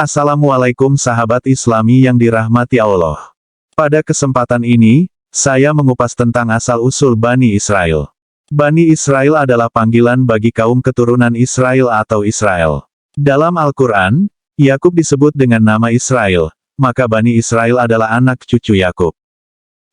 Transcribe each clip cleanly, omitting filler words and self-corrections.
Assalamualaikum sahabat Islami yang dirahmati Allah. Pada kesempatan ini, saya mengupas tentang asal-usul Bani Israel. Bani Israel adalah panggilan bagi kaum keturunan Israel atau Israel. Dalam Al-Quran, Yakub disebut dengan nama Israel, maka Bani Israel adalah anak cucu Yakub.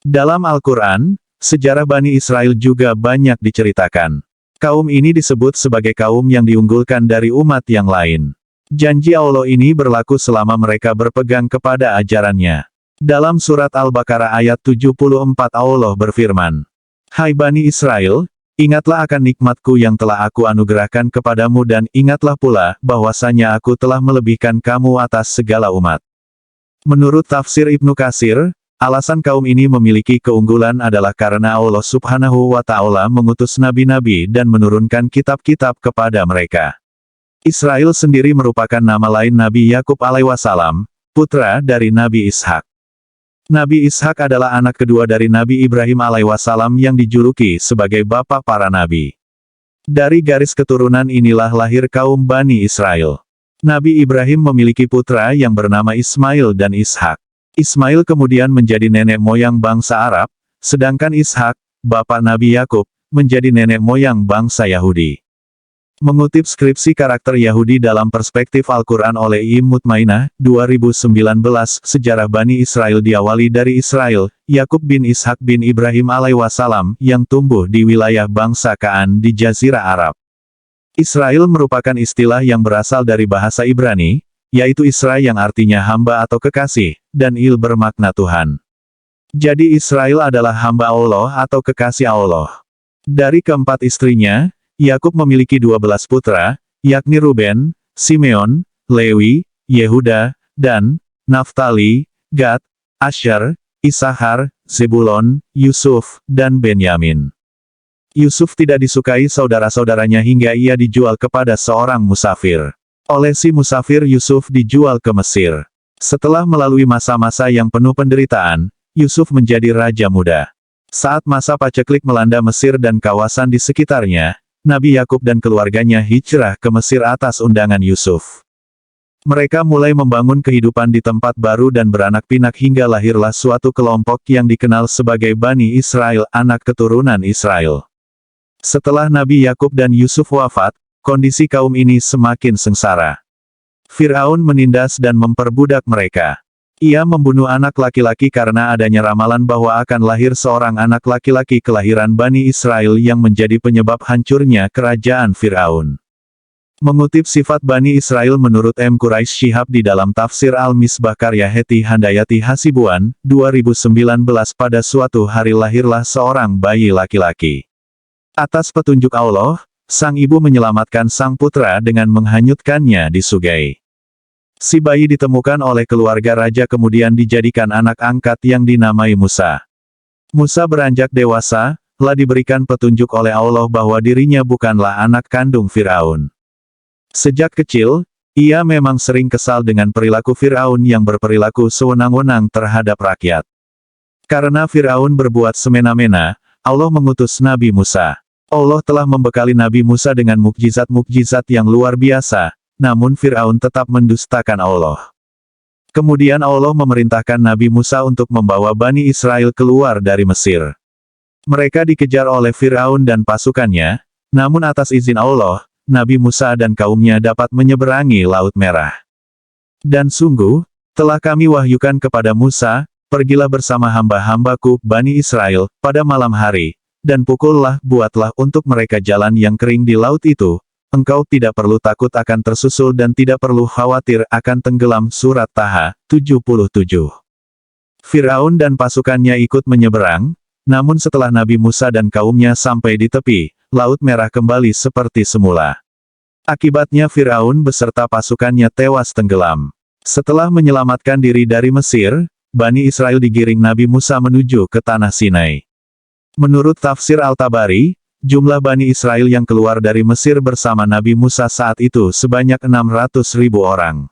Dalam Al-Quran, sejarah Bani Israel juga banyak diceritakan. Kaum ini disebut sebagai kaum yang diunggulkan dari umat yang lain. Janji Allah ini berlaku selama mereka berpegang kepada ajarannya. Dalam surat Al-Baqarah ayat 74 Allah berfirman, "Hai Bani Israel, ingatlah akan nikmatku yang telah aku anugerahkan kepadamu dan ingatlah pula bahwasanya aku telah melebihkan kamu atas segala umat." Menurut tafsir Ibnu Katsir, alasan kaum ini memiliki keunggulan adalah karena Allah Subhanahu wa Ta'ala mengutus nabi-nabi dan menurunkan kitab-kitab kepada mereka. Israel sendiri merupakan nama lain Nabi Yakub alaihissalam, putra dari Nabi Ishak. Nabi Ishak adalah anak kedua dari Nabi Ibrahim alaihissalam yang dijuluki sebagai bapak para nabi. Dari garis keturunan inilah lahir kaum Bani Israel. Nabi Ibrahim memiliki putra yang bernama Ismail dan Ishak. Ismail kemudian menjadi nenek moyang bangsa Arab, sedangkan Ishak, bapak Nabi Yakub, menjadi nenek moyang bangsa Yahudi. Mengutip skripsi karakter Yahudi dalam perspektif Al-Quran oleh I. Mutmainah, 2019, sejarah Bani Israel diawali dari Israel, Yakub bin Ishak bin Ibrahim alaihissalam, yang tumbuh di wilayah bangsa Ka'an di Jazirah Arab. Israel merupakan istilah yang berasal dari bahasa Ibrani, yaitu Isra yang artinya hamba atau kekasih, dan Il bermakna Tuhan. Jadi Israel adalah hamba Allah atau kekasih Allah. Dari keempat istrinya, Yakub memiliki 12 putra, yakni Ruben, Simeon, Lewi, Yehuda, dan Naftali, Gad, Asher, Isahar, Zebulon, Yusuf, dan Benyamin. Yusuf tidak disukai saudara-saudaranya hingga ia dijual kepada seorang musafir. Oleh si musafir Yusuf dijual ke Mesir. Setelah melalui masa-masa yang penuh penderitaan, Yusuf menjadi raja muda. Saat masa paceklik melanda Mesir dan kawasan di sekitarnya, Nabi Yakub dan keluarganya hijrah ke Mesir atas undangan Yusuf. Mereka mulai membangun kehidupan di tempat baru dan beranak pinak hingga lahirlah suatu kelompok yang dikenal sebagai Bani Israel, anak keturunan Israel. Setelah Nabi Yakub dan Yusuf wafat, kondisi kaum ini semakin sengsara. Fir'aun menindas dan memperbudak mereka. Ia membunuh anak laki-laki karena adanya ramalan bahwa akan lahir seorang anak laki-laki kelahiran Bani Israel yang menjadi penyebab hancurnya kerajaan Fir'aun. Mengutip sifat Bani Israel menurut M. Quraish Shihab di dalam tafsir Al-Misbah karya Heti Handayati Hasibuan, 2019, pada suatu hari lahirlah seorang bayi laki-laki. Atas petunjuk Allah, sang ibu menyelamatkan sang putra dengan menghanyutkannya di sungai. Si bayi ditemukan oleh keluarga raja kemudian dijadikan anak angkat yang dinamai Musa. Musa beranjak dewasa, telah diberikan petunjuk oleh Allah bahwa dirinya bukanlah anak kandung Fir'aun. Sejak kecil, ia memang sering kesal dengan perilaku Fir'aun yang berperilaku sewenang-wenang terhadap rakyat. Karena Fir'aun berbuat semena-mena, Allah mengutus Nabi Musa. Allah telah membekali Nabi Musa dengan mukjizat-mukjizat yang luar biasa, namun Fir'aun tetap mendustakan Allah. Kemudian Allah memerintahkan Nabi Musa untuk membawa Bani Israel keluar dari Mesir. Mereka dikejar oleh Fir'aun dan pasukannya, namun atas izin Allah, Nabi Musa dan kaumnya dapat menyeberangi Laut Merah. Dan sungguh, telah kami wahyukan kepada Musa, pergilah bersama hamba-hambaku, Bani Israel, pada malam hari, dan buatlah untuk mereka jalan yang kering di laut itu. Engkau tidak perlu takut akan tersusul dan tidak perlu khawatir akan tenggelam. Surat Taha, 77. Fir'aun dan pasukannya ikut menyeberang, namun setelah Nabi Musa dan kaumnya sampai di tepi, Laut Merah kembali seperti semula. Akibatnya Fir'aun beserta pasukannya tewas tenggelam. Setelah menyelamatkan diri dari Mesir, Bani Israel digiring Nabi Musa menuju ke Tanah Sinai. Menurut tafsir Al-Tabari, jumlah Bani Israel yang keluar dari Mesir bersama Nabi Musa saat itu sebanyak 600.000 orang.